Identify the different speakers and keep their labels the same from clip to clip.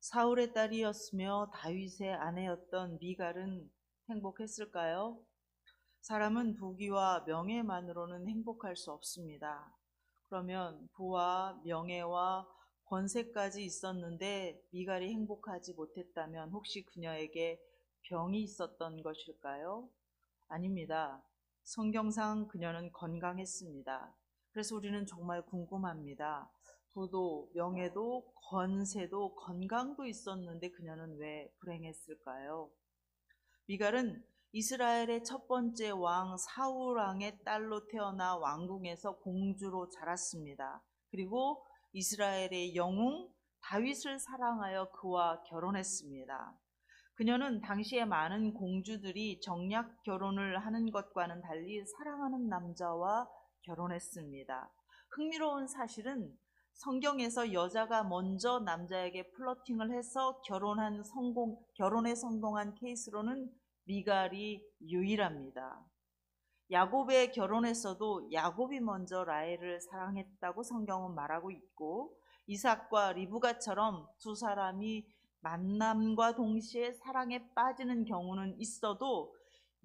Speaker 1: 사울의 딸이었으며 다윗의 아내였던 미갈은 행복했을까요? 사람은 부귀와 명예만으로는 행복할 수 없습니다. 그러면 부와 명예와 권세까지 있었는데 미갈이 행복하지 못했다면 혹시 그녀에게 병이 있었던 것일까요? 아닙니다. 성경상 그녀는 건강했습니다. 그래서 우리는 정말 궁금합니다. 부도, 명예도, 권세도, 건강도 있었는데 그녀는 왜 불행했을까요? 미갈은 이스라엘의 첫 번째 왕 사울 왕의 딸로 태어나 왕궁에서 공주로 자랐습니다. 그리고 이스라엘의 영웅 다윗을 사랑하여 그와 결혼했습니다. 그녀는 당시에 많은 공주들이 정략 결혼을 하는 것과는 달리 사랑하는 남자와 결혼했습니다. 흥미로운 사실은 성경에서 여자가 먼저 남자에게 플러팅을 해서 결혼에 성공한 케이스로는 미갈이 유일합니다. 야곱의 결혼에서도 야곱이 먼저 라헬을 사랑했다고 성경은 말하고 있고, 이삭과 리브가처럼 두 사람이 만남과 동시에 사랑에 빠지는 경우는 있어도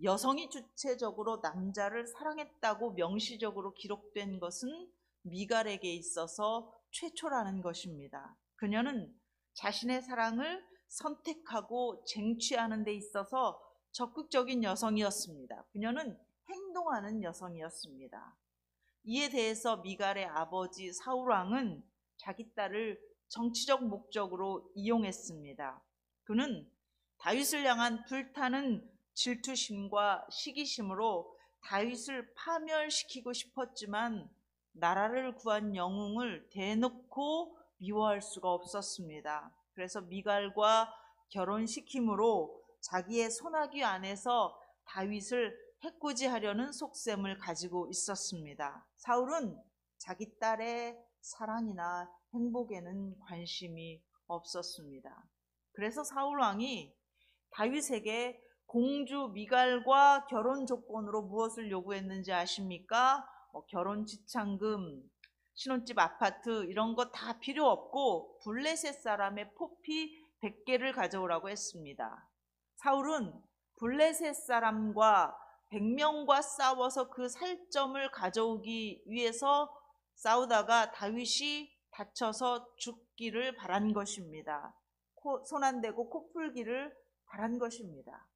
Speaker 1: 여성이 주체적으로 남자를 사랑했다고 명시적으로 기록된 것은 미갈에게 있어서 최초라는 것입니다. 그녀는 자신의 사랑을 선택하고 쟁취하는 데 있어서 적극적인 여성이었습니다. 그녀는 행동하는 여성이었습니다. 이에 대해서 미갈의 아버지 사울 왕은 자기 딸을 정치적 목적으로 이용했습니다. 그는 다윗을 향한 불타는 질투심과 시기심으로 다윗을 파멸시키고 싶었지만 나라를 구한 영웅을 대놓고 미워할 수가 없었습니다. 그래서 미갈과 결혼시킴으로 자기의 손아귀 안에서 다윗을 해코지하려는 속셈을 가지고 있었습니다. 사울은 자기 딸의 사랑이나 행복에는 관심이 없었습니다. 그래서 사울 왕이 다윗에게 공주 미갈과 결혼 조건으로 무엇을 요구했는지 아십니까? 결혼 지참금, 신혼집 아파트 이런 거 다 필요 없고 블레셋 사람의 포피 100개를 가져오라고 했습니다. 사울은 블레셋 사람과 100명과 싸워서 그 살점을 가져오기 위해서 싸우다가 다윗이 다쳐서 죽기를 바란 것입니다. 손 안 대고 코 풀기를 바란 것입니다.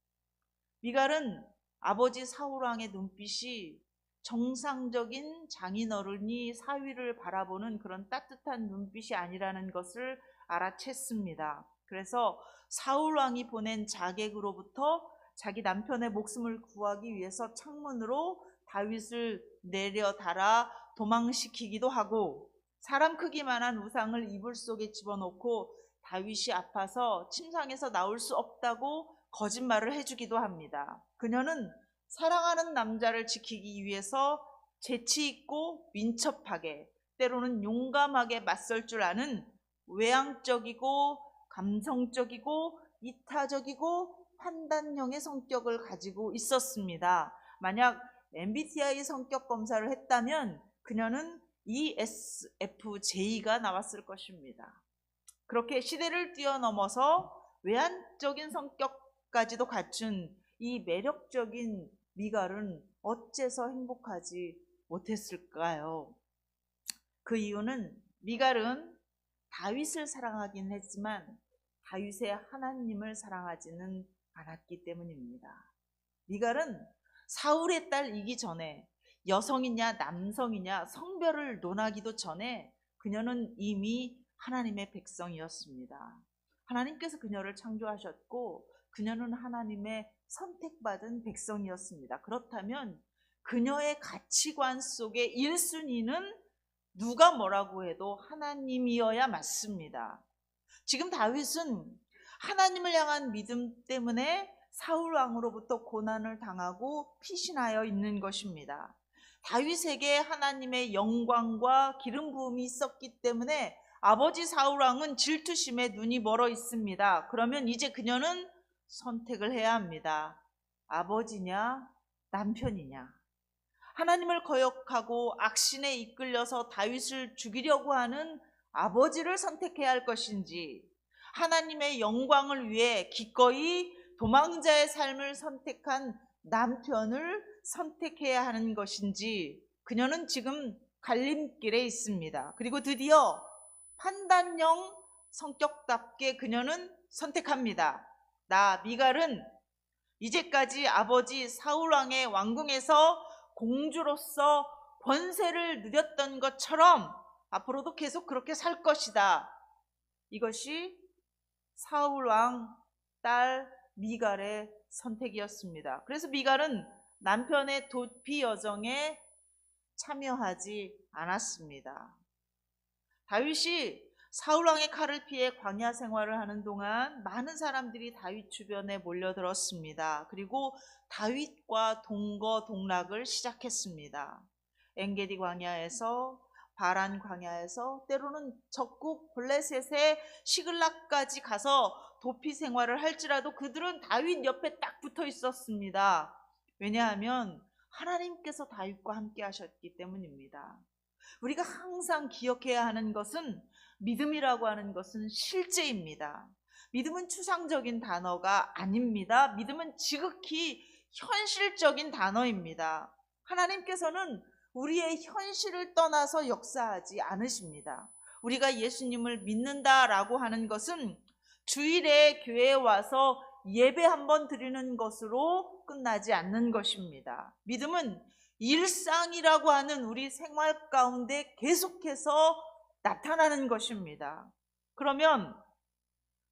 Speaker 1: 미갈은 아버지 사울왕의 눈빛이 정상적인 장인어른이 사위를 바라보는 그런 따뜻한 눈빛이 아니라는 것을 알아챘습니다. 그래서 사울왕이 보낸 자객으로부터 자기 남편의 목숨을 구하기 위해서 창문으로 다윗을 내려달아 도망시키기도 하고, 사람 크기만한 우상을 이불 속에 집어넣고 다윗이 아파서 침상에서 나올 수 없다고 거짓말을 해주기도 합니다. 그녀는 사랑하는 남자를 지키기 위해서 재치있고 민첩하게, 때로는 용감하게 맞설 줄 아는 외향적이고 감성적이고 이타적이고 판단형의 성격을 가지고 있었습니다. 만약 MBTI 성격 검사를 했다면 그녀는 ESFJ가 나왔을 것입니다. 그렇게 시대를 뛰어넘어서 외향적인 성격까지도 갖춘 이 매력적인 미갈은 어째서 행복하지 못했을까요? 그 이유는 미갈은 다윗을 사랑하긴 했지만 다윗의 하나님을 사랑하지는 않았기 때문입니다. 미갈은 사울의 딸이기 전에 여성이냐 남성이냐 성별을 논하기도 전에 그녀는 이미 하나님의 백성이었습니다. 하나님께서 그녀를 창조하셨고 그녀는 하나님의 선택받은 백성이었습니다. 그렇다면 그녀의 가치관 속의 1순위는 누가 뭐라고 해도 하나님이어야 맞습니다. 지금 다윗은 하나님을 향한 믿음 때문에 사울 왕으로부터 고난을 당하고 피신하여 있는 것입니다. 다윗에게 하나님의 영광과 기름 부음이 있었기 때문에 아버지 사울 왕은 질투심에 눈이 멀어 있습니다. 그러면 이제 그녀는 선택을 해야 합니다. 아버지냐 남편이냐. 하나님을 거역하고 악신에 이끌려서 다윗을 죽이려고 하는 아버지를 선택해야 할 것인지, 하나님의 영광을 위해 기꺼이 도망자의 삶을 선택한 남편을 선택해야 하는 것인지 그녀는 지금 갈림길에 있습니다. 그리고 드디어 판단형 성격답게 그녀는 선택합니다. 나 미갈은 이제까지 아버지 사울왕의 왕궁에서 공주로서 권세를 누렸던 것처럼 앞으로도 계속 그렇게 살 것이다. 이것이 사울왕 딸 미갈의 선택이었습니다. 그래서 미갈은 남편의 도피 여정에 참여하지 않았습니다. 다윗이 사울왕의 칼을 피해 광야 생활을 하는 동안 많은 사람들이 다윗 주변에 몰려들었습니다. 그리고 다윗과 동거동락을 시작했습니다. 엔게디 광야에서, 바란 광야에서, 때로는 적국 블레셋의 시글락까지 가서 도피 생활을 할지라도 그들은 다윗 옆에 딱 붙어 있었습니다. 왜냐하면 하나님께서 다윗과 함께 하셨기 때문입니다. 우리가 항상 기억해야 하는 것은 믿음이라고 하는 것은 실제입니다. 믿음은 추상적인 단어가 아닙니다. 믿음은 지극히 현실적인 단어입니다. 하나님께서는 우리의 현실을 떠나서 역사하지 않으십니다. 우리가 예수님을 믿는다라고 하는 것은 주일에 교회에 와서 예배 한번 드리는 것으로 끝나지 않는 것입니다. 믿음은 일상이라고 하는 우리 생활 가운데 계속해서 나타나는 것입니다. 그러면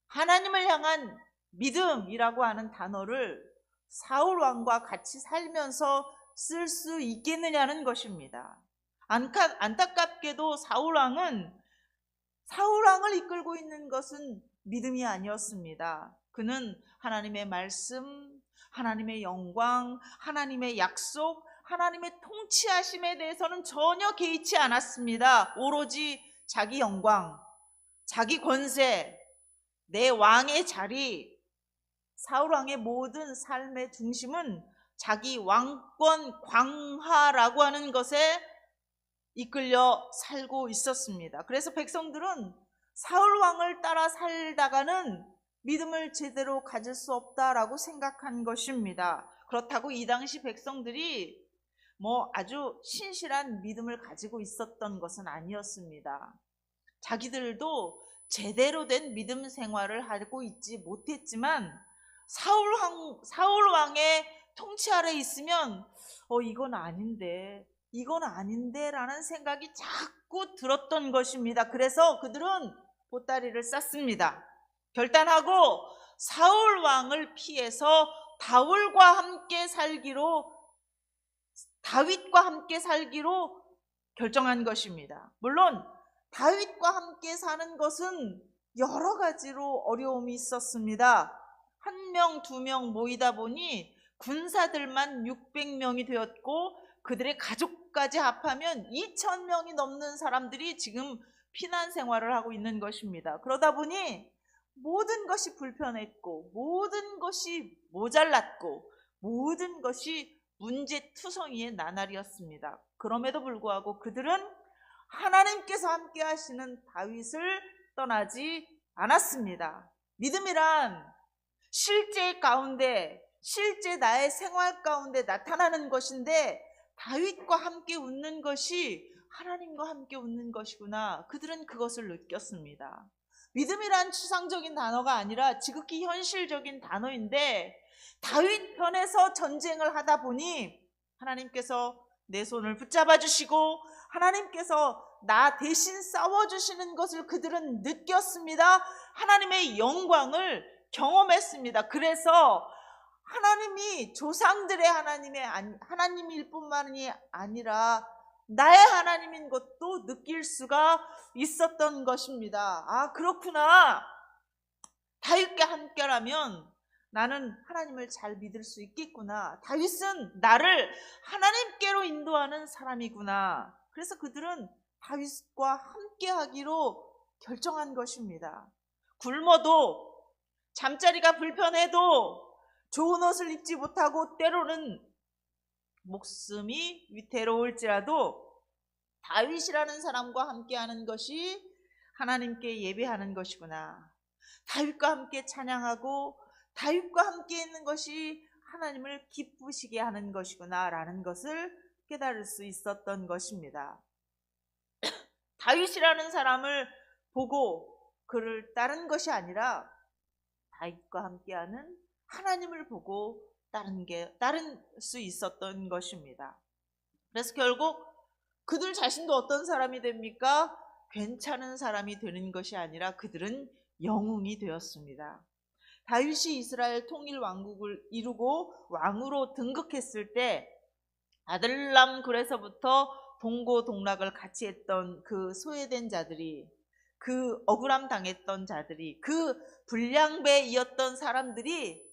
Speaker 1: 하나님을 향한 믿음이라고 하는 단어를 사울 왕과 같이 살면서 쓸 수 있겠느냐는 것입니다. 안타깝게도 사울 왕을 이끌고 있는 것은 믿음이 아니었습니다. 그는 하나님의 말씀, 하나님의 영광, 하나님의 약속, 하나님의 통치하심에 대해서는 전혀 개의치 않았습니다. 오로지 자기 영광, 자기 권세, 내 왕의 자리, 사울 왕의 모든 삶의 중심은 자기 왕권 광화라고 하는 것에 이끌려 살고 있었습니다. 그래서 백성들은 사울 왕을 따라 살다가는 믿음을 제대로 가질 수 없다라고 생각한 것입니다. 그렇다고 이 당시 백성들이 아주 신실한 믿음을 가지고 있었던 것은 아니었습니다. 자기들도 제대로 된 믿음 생활을 하고 있지 못했지만 사울 왕의 통치 아래 있으면 이건 아닌데 라는 생각이 자꾸 들었던 것입니다. 그래서 그들은 보따리를 쌌습니다. 결단하고 사울 왕을 피해서 다윗과 함께 살기로 결정한 것입니다. 물론 다윗과 함께 사는 것은 여러 가지로 어려움이 있었습니다. 1명, 2명 모이다 보니 군사들만 600명이 되었고 그들의 가족까지 합하면 2,000명이 넘는 사람들이 지금 피난 생활을 하고 있는 것입니다. 그러다 보니 모든 것이 불편했고 모든 것이 모자랐고 모든 것이 문제투성이의 나날이었습니다. 그럼에도 불구하고 그들은 하나님께서 함께 하시는 다윗을 떠나지 않았습니다. 믿음이란 실제 나의 생활 가운데 나타나는 것인데 다윗과 함께 웃는 것이 하나님과 함께 웃는 것이구나. 그들은 그것을 느꼈습니다. 믿음이란 추상적인 단어가 아니라 지극히 현실적인 단어인데 다윗 편에서 전쟁을 하다 보니 하나님께서 내 손을 붙잡아 주시고 하나님께서 나 대신 싸워주시는 것을 그들은 느꼈습니다. 하나님의 영광을 경험했습니다. 그래서 하나님이 조상들의 하나님일 뿐만이 아니라 나의 하나님인 것도 느낄 수가 있었던 것입니다. 아, 그렇구나. 다윗과 함께라면 나는 하나님을 잘 믿을 수 있겠구나. 다윗은 나를 하나님께로 인도하는 사람이구나. 그래서 그들은 다윗과 함께하기로 결정한 것입니다. 굶어도 잠자리가 불편해도 좋은 옷을 입지 못하고 때로는 목숨이 위태로울지라도 다윗이라는 사람과 함께하는 것이 하나님께 예배하는 것이구나. 다윗과 함께 찬양하고 다윗과 함께 있는 것이 하나님을 기쁘시게 하는 것이구나라는 것을 깨달을 수 있었던 것입니다. 다윗이라는 사람을 보고 그를 따른 것이 아니라 다윗과 함께하는 하나님을 보고 따른 수 있었던 것입니다. 그래서 결국 그들 자신도 어떤 사람이 됩니까? 괜찮은 사람이 되는 것이 아니라 그들은 영웅이 되었습니다. 다윗이 이스라엘 통일 왕국을 이루고 왕으로 등극했을 때 아들람 굴에서부터 동고동락을 같이 했던 그 소외된 자들이, 그 억울함 당했던 자들이, 그 불량배이었던 사람들이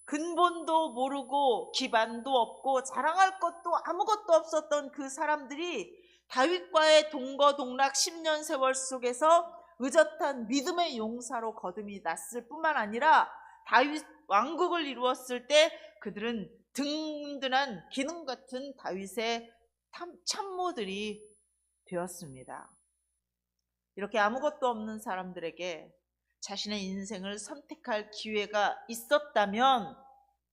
Speaker 1: 근본도 모르고 기반도 없고 자랑할 것도 아무것도 없었던 그 사람들이 다윗과의 동거동락 10년 세월 속에서 의젓한 믿음의 용사로 거듭이 났을 뿐만 아니라 다윗 왕국을 이루었을 때 그들은 든든한 기능 같은 다윗의 참모들이 되었습니다. 이렇게 아무것도 없는 사람들에게 자신의 인생을 선택할 기회가 있었다면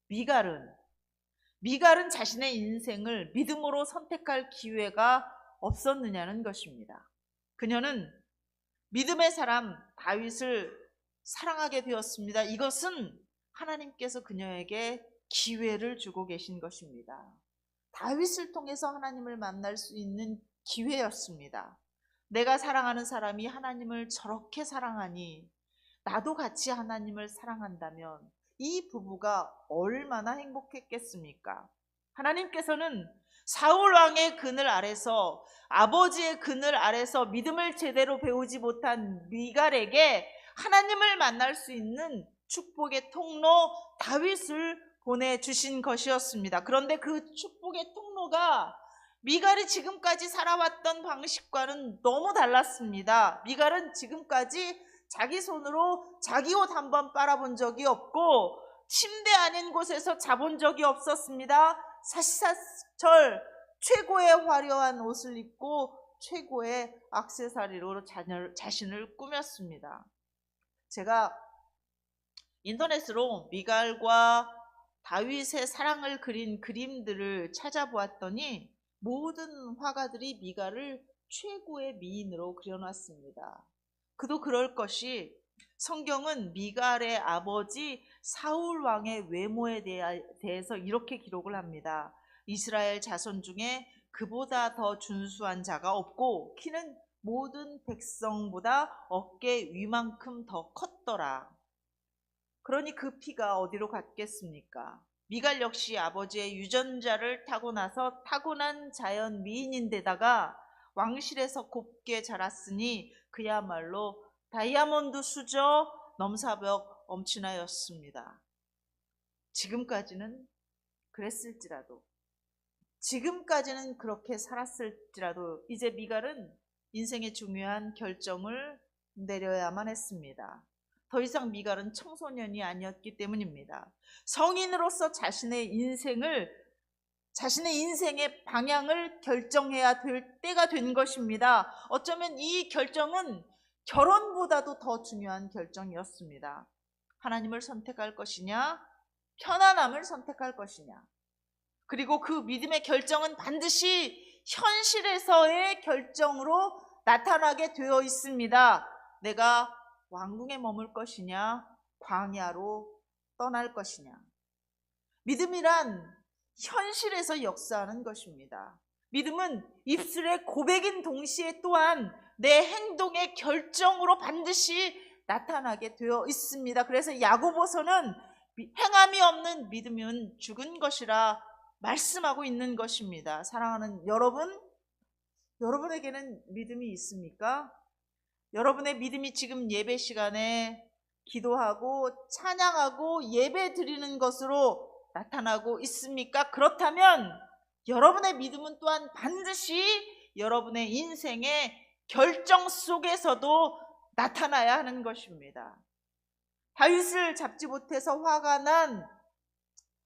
Speaker 1: 미갈은 자신의 인생을 믿음으로 선택할 기회가 없었느냐는 것입니다. 그녀는 믿음의 사람 다윗을 사랑하게 되었습니다. 이것은 하나님께서 그녀에게 기회를 주고 계신 것입니다. 다윗을 통해서 하나님을 만날 수 있는 기회였습니다. 내가 사랑하는 사람이 하나님을 저렇게 사랑하니 나도 같이 하나님을 사랑한다면 이 부부가 얼마나 행복했겠습니까? 하나님께서는 사울 왕의 그늘 아래서, 아버지의 그늘 아래서 믿음을 제대로 배우지 못한 미갈에게 하나님을 만날 수 있는 축복의 통로 다윗을 보내주신 것이었습니다. 그런데 그 축복의 통로가 미갈이 지금까지 살아왔던 방식과는 너무 달랐습니다. 미갈은 지금까지 자기 손으로 자기 옷 한 번 빨아본 적이 없고 침대 아닌 곳에서 자본 적이 없었습니다. 사시사철 최고의 화려한 옷을 입고 최고의 액세서리로 자신을 꾸몄습니다. 제가 인터넷으로 미갈과 다윗의 사랑을 그린 그림들을 찾아보았더니 모든 화가들이 미갈을 최고의 미인으로 그려놨습니다. 그도 그럴 것이 성경은 미갈의 아버지 사울 왕의 외모에 대해서 이렇게 기록을 합니다. 이스라엘 자손 중에 그보다 더 준수한 자가 없고 키는 모든 백성보다 어깨 위만큼 더 컸더라. 그러니 그 피가 어디로 갔겠습니까? 미갈 역시 아버지의 유전자를 타고나서 타고난 자연 미인인데다가 왕실에서 곱게 자랐으니 그야말로 다이아몬드 수저 넘사벽 엄친아였습니다. 지금까지는 그랬을지라도, 지금까지는 그렇게 살았을지라도 이제 미갈은 인생의 중요한 결정을 내려야만 했습니다. 더 이상 미갈은 청소년이 아니었기 때문입니다. 성인으로서 자신의 인생의 방향을 결정해야 될 때가 된 것입니다. 어쩌면 이 결정은 결혼보다도 더 중요한 결정이었습니다. 하나님을 선택할 것이냐, 편안함을 선택할 것이냐. 그리고 그 믿음의 결정은 반드시 현실에서의 결정으로 나타나게 되어 있습니다. 내가 왕궁에 머물 것이냐, 광야로 떠날 것이냐. 믿음이란 현실에서 역사하는 것입니다. 믿음은 입술의 고백인 동시에 또한 내 행동의 결정으로 반드시 나타나게 되어 있습니다. 그래서 야고보서는 행함이 없는 믿음은 죽은 것이라 말씀하고 있는 것입니다. 사랑하는 여러분, 여러분에게는 믿음이 있습니까? 여러분의 믿음이 지금 예배 시간에 기도하고 찬양하고 예배 드리는 것으로 나타나고 있습니까? 그렇다면 여러분의 믿음은 또한 반드시 여러분의 인생의 결정 속에서도 나타나야 하는 것입니다. 다윗을 잡지 못해서 화가 난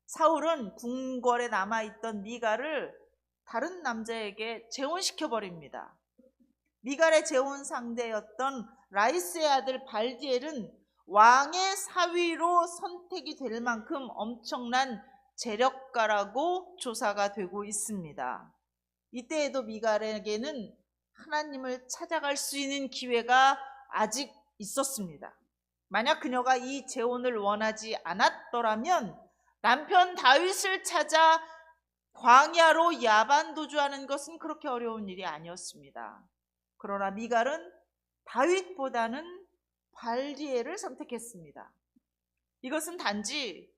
Speaker 1: 사울은 궁궐에 남아있던 미갈을 다른 남자에게 재혼시켜버립니다. 미갈의 재혼 상대였던 라이스의 아들 발디엘은 왕의 사위로 선택이 될 만큼 엄청난 재력가라고 조사가 되고 있습니다. 이때에도 미갈에게는 하나님을 찾아갈 수 있는 기회가 아직 있었습니다. 만약 그녀가 이 재혼을 원하지 않았더라면 남편 다윗을 찾아 광야로 야반도주하는 것은 그렇게 어려운 일이 아니었습니다. 그러나 미갈은 다윗보다는 발디엘을 선택했습니다. 이것은 단지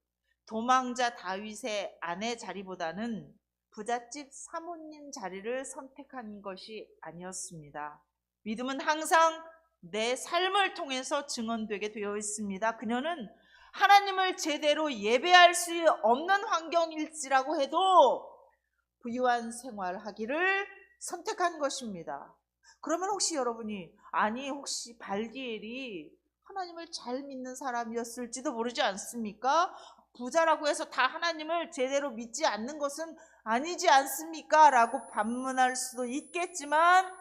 Speaker 1: 도망자 다윗의 아내 자리보다는 부잣집 사모님 자리를 선택한 것이 아니었습니다. 믿음은 항상 내 삶을 통해서 증언되게 되어 있습니다. 그녀는 하나님을 제대로 예배할 수 없는 환경일지라고 해도 부유한 생활하기를 선택한 것입니다. 그러면 혹시 여러분이 혹시 발디엘이 하나님을 잘 믿는 사람이었을지도 모르지 않습니까? 부자라고 해서 다 하나님을 제대로 믿지 않는 것은 아니지 않습니까? 라고 반문할 수도 있겠지만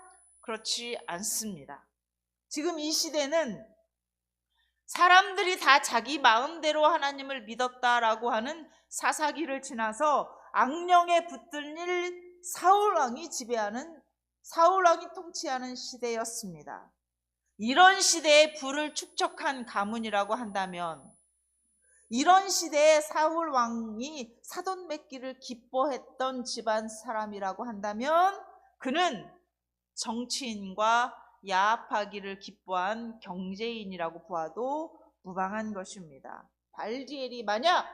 Speaker 1: 그렇지 않습니다. 지금 이 시대는 사람들이 다 자기 마음대로 하나님을 믿었다라고 하는 사사기를 지나서 악령에 붙들릴 사울왕이 통치하는 시대였습니다. 이런 시대에 부를 축적한 가문이라고 한다면, 이런 시대에 사울 왕이 사돈 맺기를 기뻐했던 집안 사람이라고 한다면 그는 정치인과 야합하기를 기뻐한 경제인이라고 보아도 무방한 것입니다. 발디엘이 만약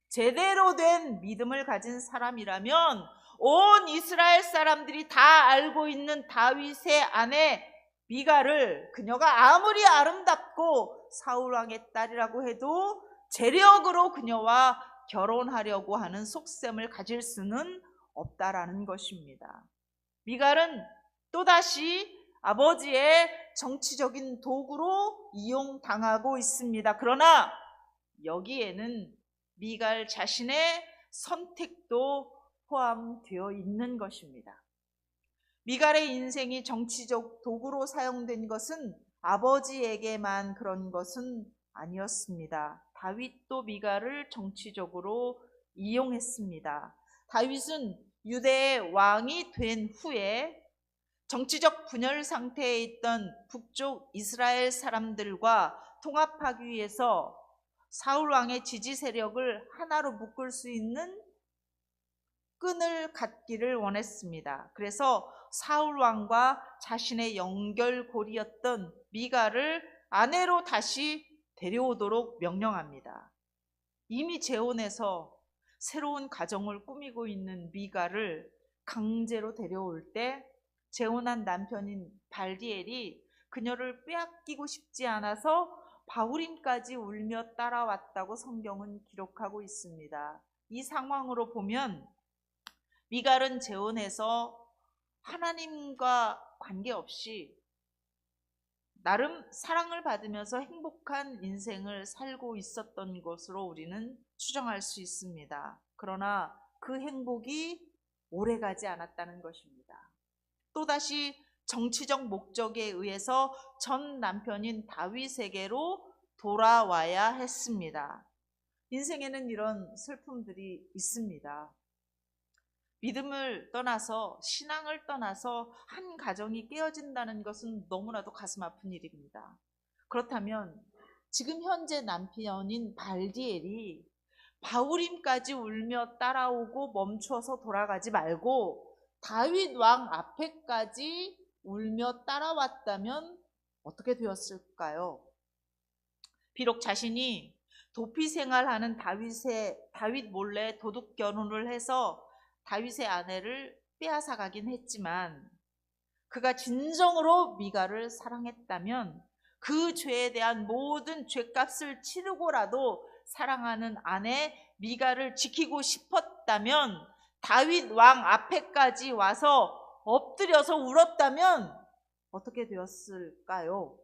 Speaker 1: 제대로 된 믿음을 가진 사람이라면 온 이스라엘 사람들이 다 알고 있는 다윗의 아내 미갈을 그녀가 아무리 아름답고 사울왕의 딸이라고 해도 재력으로 그녀와 결혼하려고 하는 속셈을 가질 수는 없다라는 것입니다. 미갈은 또다시 아버지의 정치적인 도구로 이용당하고 있습니다. 그러나 여기에는 미갈 자신의 선택도 포함되어 있는 것입니다. 미갈의 인생이 정치적 도구로 사용된 것은 아버지에게만 그런 것은 아니었습니다. 다윗도 미갈을 정치적으로 이용했습니다. 다윗은 유대의 왕이 된 후에 정치적 분열 상태에 있던 북쪽 이스라엘 사람들과 통합하기 위해서 사울 왕의 지지 세력을 하나로 묶을 수 있는 끈을 갖기를 원했습니다. 그래서 사울 왕과 자신의 연결고리였던 미갈을 아내로 다시 데려오도록 명령합니다. 이미 재혼해서 새로운 가정을 꾸미고 있는 미갈을 강제로 데려올 때 재혼한 남편인 발디엘이 그녀를 빼앗기고 싶지 않아서 바후림까지 울며 따라왔다고 성경은 기록하고 있습니다. 이 상황으로 보면 미갈은 재혼해서 하나님과 관계없이 나름 사랑을 받으면서 행복한 인생을 살고 있었던 것으로 우리는 추정할 수 있습니다. 그러나 그 행복이 오래가지 않았다는 것입니다. 또다시 정치적 목적에 의해서 전 남편인 다윗에게로 돌아와야 했습니다. 인생에는 이런 슬픔들이 있습니다. 믿음을 떠나서, 신앙을 떠나서 한 가정이 깨어진다는 것은 너무나도 가슴 아픈 일입니다. 그렇다면 지금 현재 남편인 발디엘이 바후림까지 울며 따라오고 멈춰서 돌아가지 말고 다윗 왕 앞에까지 울며 따라왔다면 어떻게 되었을까요? 비록 자신이 도피 생활하는 다윗 몰래 도둑 결혼을 해서 다윗의 아내를 빼앗아 가긴 했지만 그가 진정으로 미갈을 사랑했다면 그 죄에 대한 모든 죄값을 치르고라도 사랑하는 아내 미갈을 지키고 싶었다면 다윗 왕 앞에까지 와서 엎드려서 울었다면 어떻게 되었을까요?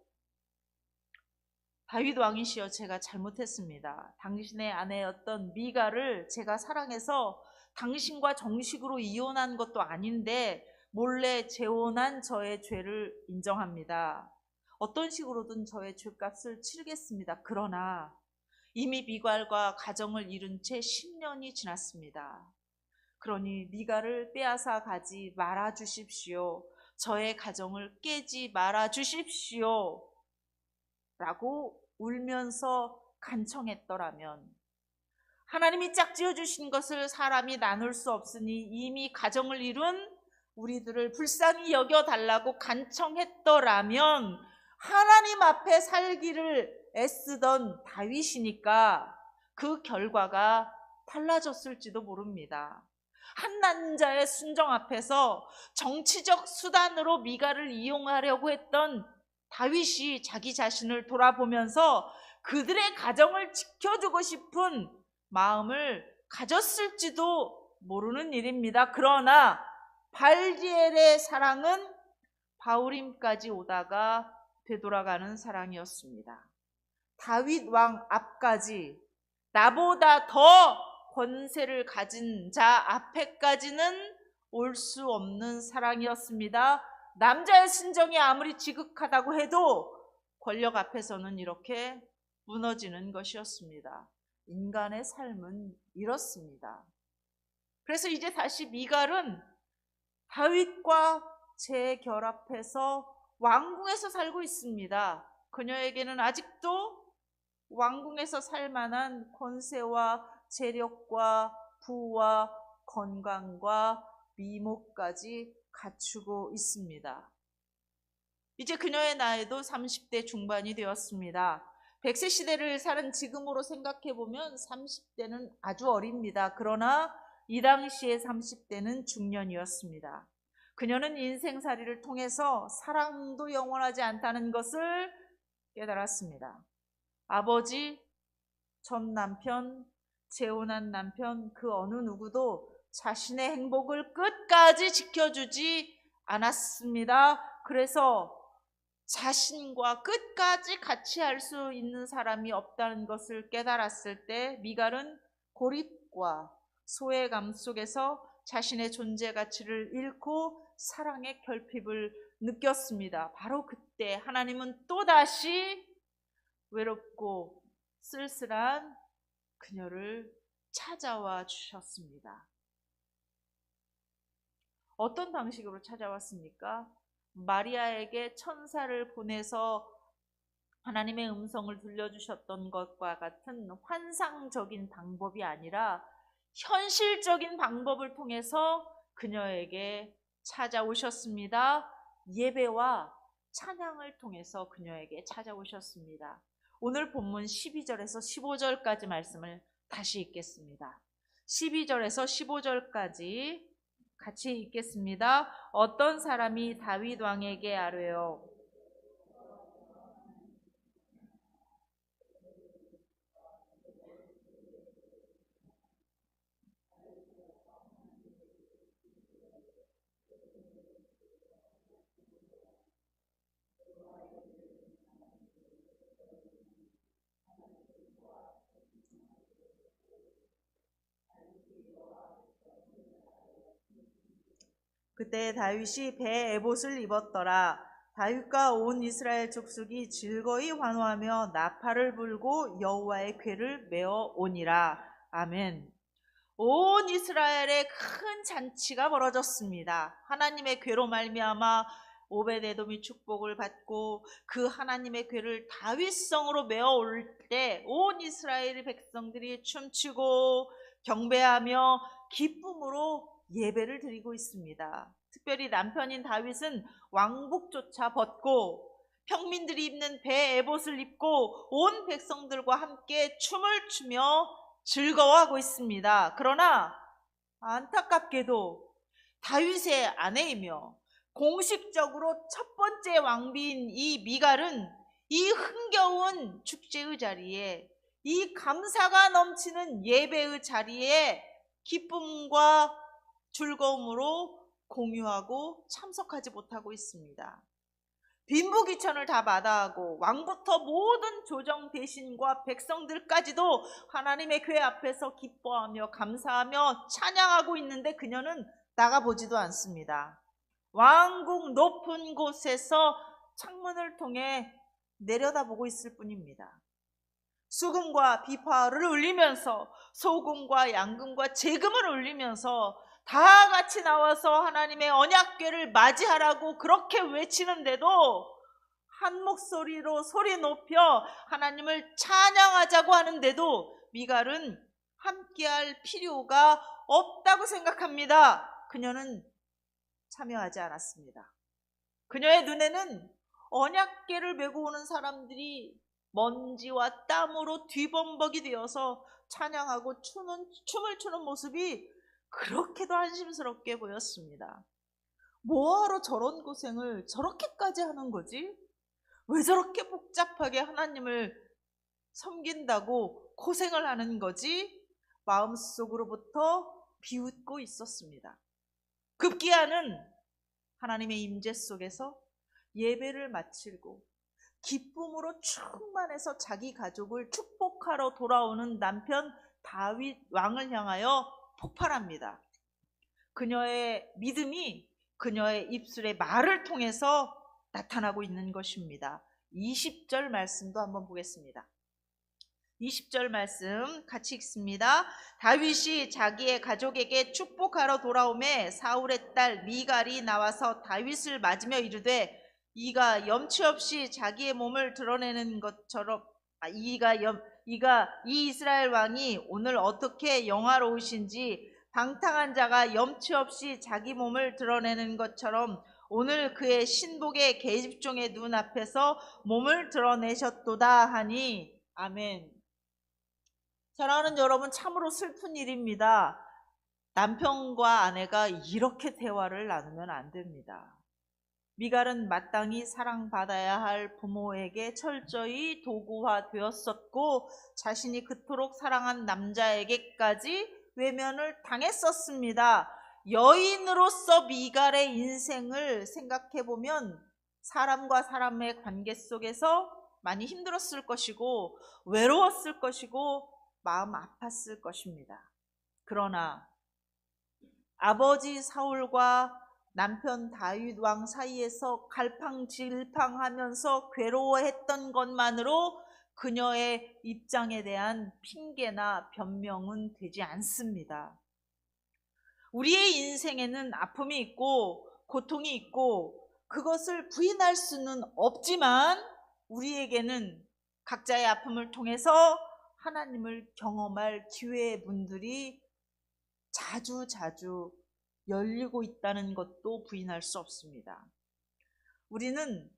Speaker 1: 다윗 왕이시여, 제가 잘못했습니다. 당신의 아내였던 미갈을 제가 사랑해서 당신과 정식으로 이혼한 것도 아닌데 몰래 재혼한 저의 죄를 인정합니다. 어떤 식으로든 저의 죄값을 치르겠습니다. 그러나 이미 미갈과 가정을 이룬 채 10년이 지났습니다. 그러니 미갈을 빼앗아 가지 말아 주십시오. 저의 가정을 깨지 말아 주십시오. 라고 울면서 간청했더라면, 하나님이 짝지어 주신 것을 사람이 나눌 수 없으니 이미 가정을 이룬 우리들을 불쌍히 여겨달라고 간청했더라면 하나님 앞에 살기를 애쓰던 다윗이니까 그 결과가 달라졌을지도 모릅니다. 한 남자의 순정 앞에서 정치적 수단으로 미갈을 이용하려고 했던 다윗이 자기 자신을 돌아보면서 그들의 가정을 지켜주고 싶은 마음을 가졌을지도 모르는 일입니다. 그러나 발디엘의 사랑은 바울임까지 오다가 되돌아가는 사랑이었습니다. 다윗 왕 앞까지, 나보다 더 권세를 가진 자 앞에까지는 올 수 없는 사랑이었습니다. 남자의 순정이 아무리 지극하다고 해도 권력 앞에서는 이렇게 무너지는 것이었습니다. 인간의 삶은 이렇습니다. 그래서 이제 다시 미갈은 다윗과 재결합해서 왕궁에서 살고 있습니다. 그녀에게는 아직도 왕궁에서 살만한 권세와 재력과 부와 건강과 미모까지 갖추고 있습니다. 이제 그녀의 나이도 30대 중반이 되었습니다. 100세 시대를 사는 지금으로 생각해보면 30대는 아주 어립니다. 그러나 이 당시의 30대는 중년이었습니다. 그녀는 인생살이를 통해서 사랑도 영원하지 않다는 것을 깨달았습니다. 아버지, 전 남편, 재혼한 남편, 그 어느 누구도 자신의 행복을 끝까지 지켜주지 않았습니다. 그래서 자신과 끝까지 같이 할 수 있는 사람이 없다는 것을 깨달았을 때 미갈은 고립과 소외감 속에서 자신의 존재 가치를 잃고 사랑의 결핍을 느꼈습니다. 바로 그때 하나님은 또다시 외롭고 쓸쓸한 그녀를 찾아와 주셨습니다. 어떤 방식으로 찾아왔습니까? 마리아에게 천사를 보내서 하나님의 음성을 들려주셨던 것과 같은 환상적인 방법이 아니라 현실적인 방법을 통해서 그녀에게 찾아오셨습니다. 예배와 찬양을 통해서 그녀에게 찾아오셨습니다. 오늘 본문 12절에서 15절까지 말씀을 다시 읽겠습니다. 12절에서 15절까지 같이 읽겠습니다. 어떤 사람이 다윗 왕에게 아뢰어 그때 다윗이 배 에봇을 입었더라. 다윗과 온 이스라엘 족속이 즐거이 환호하며 나팔을 불고 여호와의 궤를 메어 오니라. 아멘. 온 이스라엘에 큰 잔치가 벌어졌습니다. 하나님의 궤로 말미암아 오벳에돔이 축복을 받고 그 하나님의 궤를 다윗성으로 메어 올 때 온 이스라엘 백성들이 춤추고 경배하며 기쁨으로 예배를 드리고 있습니다. 특별히 남편인 다윗은 왕복조차 벗고 평민들이 입는 배 에봇을 입고 온 백성들과 함께 춤을 추며 즐거워하고 있습니다. 그러나 안타깝게도 다윗의 아내이며 공식적으로 첫 번째 왕비인 이 미갈은 이 흥겨운 축제의 자리에, 이 감사가 넘치는 예배의 자리에 기쁨과 즐거움으로 공유하고 참석하지 못하고 있습니다. 빈부귀천을 다 마다하고 왕부터 모든 조정 대신과 백성들까지도 하나님의 궤 앞에서 기뻐하며 감사하며 찬양하고 있는데 그녀는 나가보지도 않습니다. 왕궁 높은 곳에서 창문을 통해 내려다보고 있을 뿐입니다. 수금과 비파를 울리면서 소금과 양금과 제금을 울리면서 다 같이 나와서 하나님의 언약궤를 맞이하라고 그렇게 외치는데도 한 목소리로 소리 높여 하나님을 찬양하자고 하는데도 미갈은 함께할 필요가 없다고 생각합니다. 그녀는 참여하지 않았습니다. 그녀의 눈에는 언약궤를 메고 오는 사람들이 먼지와 땀으로 뒤범벅이 되어서 찬양하고 춤을 추는 모습이 그렇게도 안심스럽게 보였습니다. 뭐하러 저런 고생을 저렇게까지 하는 거지? 왜 저렇게 복잡하게 하나님을 섬긴다고 고생을 하는 거지? 마음속으로부터 비웃고 있었습니다. 급기야는 하나님의 임재 속에서 예배를 마치고 기쁨으로 충만해서 자기 가족을 축복하러 돌아오는 남편 다윗 왕을 향하여 폭발합니다. 그녀의 믿음이 그녀의 입술의 말을 통해서 나타나고 있는 것입니다. 20절 말씀도 한번 보겠습니다. 20절 말씀 같이 읽습니다. 다윗이 자기의 가족에게 축복하러 돌아오매 사울의 딸 미갈이 나와서 다윗을 맞으며 이르되 이가 염치 없이 자기의 몸을 드러내는 것처럼 이 이스라엘 왕이 오늘 어떻게 영화로우신지 방탕한 자가 염치 없이 자기 몸을 드러내는 것처럼 오늘 그의 신복의 계집종의 눈앞에서 몸을 드러내셨도다 하니 아멘. 사랑하는 여러분, 참으로 슬픈 일입니다. 남편과 아내가 이렇게 대화를 나누면 안 됩니다. 미갈은 마땅히 사랑받아야 할 부모에게 철저히 도구화되었었고 자신이 그토록 사랑한 남자에게까지 외면을 당했었습니다. 여인으로서 미갈의 인생을 생각해보면 사람과 사람의 관계 속에서 많이 힘들었을 것이고 외로웠을 것이고 마음 아팠을 것입니다. 그러나 아버지 사울과 남편 다윗 왕 사이에서 갈팡질팡하면서 괴로워했던 것만으로 그녀의 입장에 대한 핑계나 변명은 되지 않습니다. 우리의 인생에는 아픔이 있고 고통이 있고 그것을 부인할 수는 없지만 우리에게는 각자의 아픔을 통해서 하나님을 경험할 기회의 문들이 자주 열리고 있다는 것도 부인할 수 없습니다. 우리는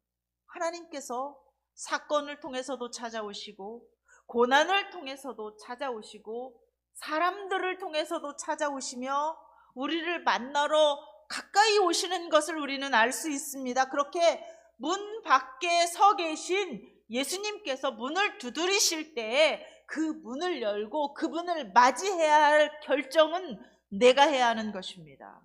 Speaker 1: 하나님께서 사건을 통해서도 찾아오시고 고난을 통해서도 찾아오시고 사람들을 통해서도 찾아오시며 우리를 만나러 가까이 오시는 것을 우리는 알 수 있습니다. 그렇게 문 밖에 서 계신 예수님께서 문을 두드리실 때에 그 문을 열고 그분을 맞이해야 할 결정은 내가 해야 하는 것입니다.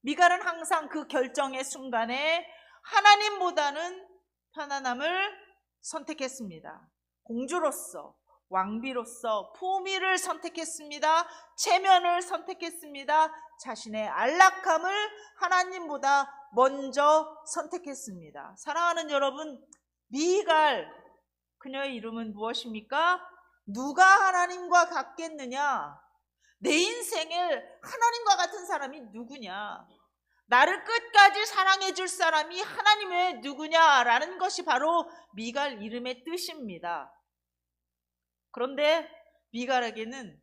Speaker 1: 미갈은 항상 그 결정의 순간에 하나님보다는 편안함을 선택했습니다. 공주로서, 왕비로서 포미를 선택했습니다. 체면을 선택했습니다. 자신의 안락함을 하나님보다 먼저 선택했습니다. 사랑하는 여러분, 미갈, 그녀의 이름은 무엇입니까? 누가 하나님과 같겠느냐? 내 인생에 하나님과 같은 사람이 누구냐? 나를 끝까지 사랑해 줄 사람이 하나님 외에 누구냐라는 것이 바로 미갈 이름의 뜻입니다. 그런데 미갈에게는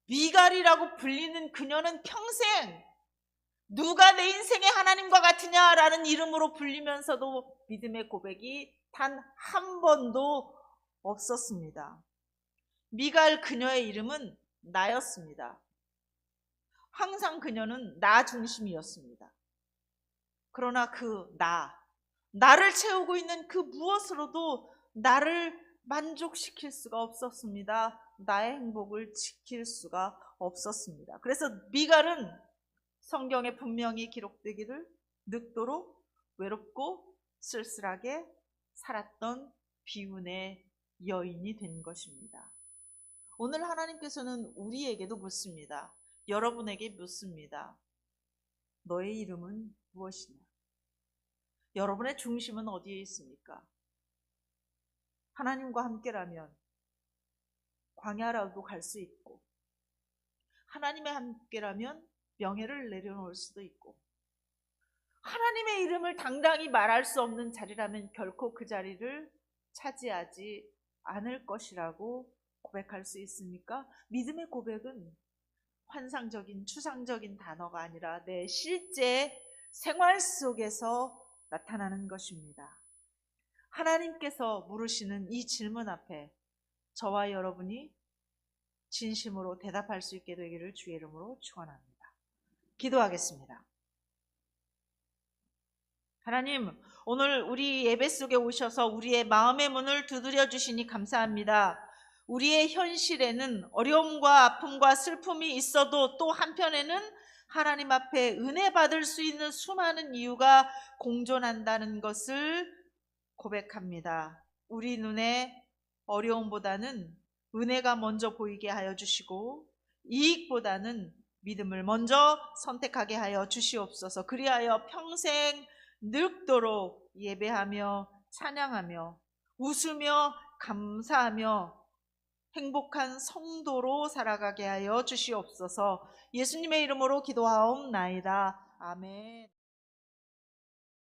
Speaker 1: 미갈이라고 불리는 그녀는 평생 누가 내 인생의 하나님과 같으냐라는 이름으로 불리면서도 믿음의 고백이 단 한 번도 없었습니다. 미갈 그녀의 이름은 나였습니다. 항상 그녀는 나 중심이었습니다. 그러나 그 나를 채우고 있는 그 무엇으로도 나를 만족시킬 수가 없었습니다. 나의 행복을 지킬 수가 없었습니다. 그래서 미갈은 성경에 분명히 기록되기를 늙도록 외롭고 쓸쓸하게 살았던 비운의 여인이 된 것입니다. 오늘 하나님께서는 우리에게도 묻습니다. 여러분에게 묻습니다. 너의 이름은 무엇이냐? 여러분의 중심은 어디에 있습니까? 하나님과 함께라면 광야라도 갈 수 있고, 하나님의 함께라면 명예를 내려놓을 수도 있고, 하나님의 이름을 당당히 말할 수 없는 자리라면 결코 그 자리를 차지하지 않을 것이라고 고백할 수 있습니까? 믿음의 고백은 환상적인 추상적인 단어가 아니라 내 실제 생활 속에서 나타나는 것입니다. 하나님께서 물으시는 이 질문 앞에 저와 여러분이 진심으로 대답할 수 있게 되기를 주의 이름으로 축원합니다. 기도하겠습니다. 하나님, 오늘 우리 예배 속에 오셔서 우리의 마음의 문을 두드려 주시니 감사합니다. 우리의 현실에는 어려움과 아픔과 슬픔이 있어도 또 한편에는 하나님 앞에 은혜 받을 수 있는 수많은 이유가 공존한다는 것을 고백합니다. 우리 눈에 어려움보다는 은혜가 먼저 보이게 하여 주시고, 이익보다는 믿음을 먼저 선택하게 하여 주시옵소서. 그리하여 평생 늙도록 예배하며 찬양하며 웃으며 감사하며 행복한 성도로 살아가게 하여 주시옵소서. 예수님의 이름으로 기도하옵나이다. 아멘.